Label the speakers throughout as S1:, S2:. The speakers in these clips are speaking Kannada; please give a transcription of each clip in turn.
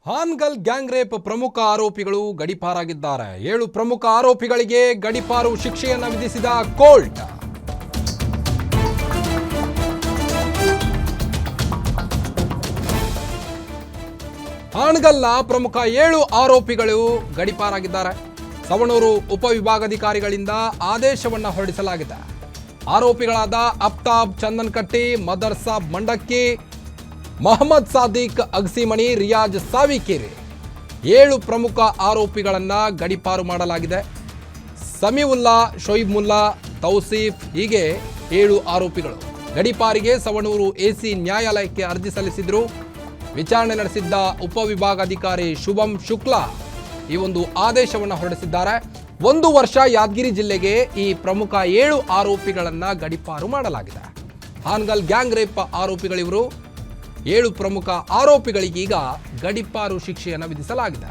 S1: ಹಾನಗಲ್ ಗ್ಯಾಂಗ್ ರೇಪ್ ಪ್ರಮುಖ ಆರೋಪಿಗಳು ಗಡೀಪಾರಾಗಿದ್ದಾರೆ. 7 ಪ್ರಮುಖ ಆರೋಪಿಗಳಿಗೆ ಗಡೀಪಾರು ಶಿಕ್ಷೆಯನ್ನು ವಿಧಿಸಿದ ಕೋರ್ಟ್. ಹಾನಗಲ್ನ ಪ್ರಮುಖ 7 ಆರೋಪಿಗಳು ಗಡೀಪಾರಾಗಿದ್ದಾರೆ. ಸವಣೂರು ಉಪವಿಭಾಗಾಧಿಕಾರಿಗಳಿಂದ ಆದೇಶವನ್ನು ಹೊರಡಿಸಲಾಗಿದೆ. ಆರೋಪಿಗಳಾದ ಅಫ್ತಾಬ್ ಚಂದನಕಟ್ಟಿ, ಮದರ್ಸಾಬ್ ಮಂಡಕ್ಕಿ, ಮೊಹಮ್ಮದ್ ಸಾದಿಕ್ ಅಗಸಿಮಣಿ, ರಿಯಾಜ್ ಸಾವಿಕೇರಿ 7 ಪ್ರಮುಖ ಆರೋಪಿಗಳನ್ನು ಗಡೀಪಾರು ಮಾಡಲಾಗಿದೆ. ಸಮೀವುಲ್ಲಾ, ಶೋಯಿಬ್ ಮುಲ್ಲಾ, ತೌಸೀಫ್ ಹೀಗೆ 7 ಆರೋಪಿಗಳು ಗಡೀಪಾರಿಗೆ ಸವಣೂರು ಎಸಿ ನ್ಯಾಯಾಲಯಕ್ಕೆ ಅರ್ಜಿ ಸಲ್ಲಿಸಿದ್ರು. ವಿಚಾರಣೆ ನಡೆಸಿದ್ದ ಉಪವಿಭಾಗಾಧಿಕಾರಿ ಶುಭಂ ಶುಕ್ಲಾ ಈ ಒಂದು ಆದೇಶವನ್ನು ಹೊರಡಿಸಿದ್ದಾರೆ. 1 ವರ್ಷ ಯಾದಗಿರಿ ಜಿಲ್ಲೆಗೆ ಈ ಪ್ರಮುಖ 7 ಆರೋಪಿಗಳನ್ನು ಗಡೀಪಾರು ಮಾಡಲಾಗಿದೆ. Hangal gang rape ಆರೋಪಿಗಳಿವರು. 7 ಪ್ರಮುಖ ಆರೋಪಿಗಳಿಗೀಗ ಗಡೀಪಾರು ಶಿಕ್ಷೆಯನ್ನು ವಿಧಿಸಲಾಗಿದೆ.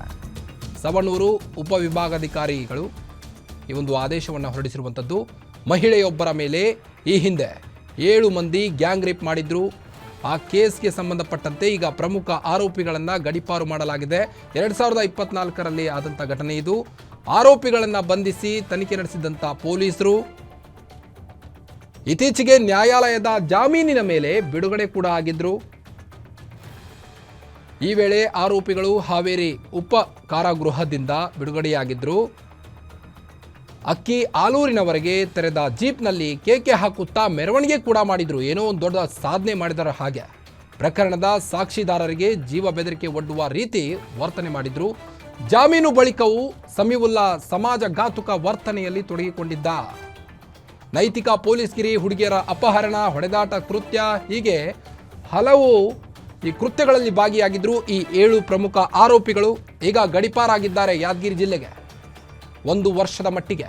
S1: ಸವಣೂರು ಉಪವಿಭಾಗಾಧಿಕಾರಿಗಳು ಈ ಒಂದು ಆದೇಶವನ್ನು ಹೊರಡಿಸಿರುವಂಥದ್ದು. ಮಹಿಳೆಯೊಬ್ಬರ ಮೇಲೆ ಈ ಹಿಂದೆ 7 ಮಂದಿ ಗ್ಯಾಂಗ್ ರೇಪ್ ಮಾಡಿದ್ರು. ಆ ಕೇಸ್ಗೆ ಸಂಬಂಧಪಟ್ಟಂತೆ ಈಗ ಪ್ರಮುಖ ಆರೋಪಿಗಳನ್ನು ಗಡೀಪಾರು ಮಾಡಲಾಗಿದೆ. 2024ರಲ್ಲಿ ಆದಂಥ ಘಟನೆ ಇದು. ಆರೋಪಿಗಳನ್ನು ಬಂಧಿಸಿ ತನಿಖೆ ನಡೆಸಿದಂಥ ಪೊಲೀಸರು ಇತ್ತೀಚೆಗೆ ನ್ಯಾಯಾಲಯದ ಜಾಮೀನಿನ ಮೇಲೆ ಬಿಡುಗಡೆ ಕೂಡ ಆಗಿದ್ರು. ಈ ವೇಳೆ ಆರೋಪಿಗಳು ಹಾವೇರಿ ಉಪ ಕಾರಾಗೃಹದಿಂದ ಬಿಡುಗಡೆಯಾಗಿದ್ದರು. ಅಕ್ಕಿ ಆಲೂರಿನವರೆಗೆ ತೆರೆದ ಜೀಪ್ನಲ್ಲಿ ಕೇಕೆ ಹಾಕುತ್ತಾ ಮೆರವಣಿಗೆ ಕೂಡ ಮಾಡಿದ್ರು. ಏನೋ ಒಂದು ದೊಡ್ಡ ಸಾಧನೆ ಮಾಡಿದರ ಹಾಗೆ. ಪ್ರಕರಣದ ಸಾಕ್ಷಿದಾರರಿಗೆ ಜೀವ ಬೆದರಿಕೆ ಒಡ್ಡುವ ರೀತಿ ವರ್ತನೆ ಮಾಡಿದ್ರು. ಜಾಮೀನು ಬಳಿಕವೂ ಸಮೀವುಲ್ಲಾ ಸಮಾಜಘಾತುಕ ವರ್ತನೆಯಲ್ಲಿ ತೊಡಗಿಕೊಂಡಿದ್ದ. ನೈತಿಕ ಪೊಲೀಸ್ಗಿರಿ, ಹುಡುಗಿಯರ ಅಪಹರಣ, ಹೊಡೆದಾಟ ಕೃತ್ಯ ಹೀಗೆ ಹಲವು ಈ ಕೃತ್ಯಗಳಲ್ಲಿ ಭಾಗಿಯಾಗಿದ್ದರು ಈ 7 ಪ್ರಮುಖ ಆರೋಪಿಗಳು. ಈಗ ಗಡೀಪಾರಾಗಿದ್ದಾರೆ ಯಾದಗಿರಿ ಜಿಲ್ಲೆಗೆ 1 ವರ್ಷದ ಮಟ್ಟಿಗೆ.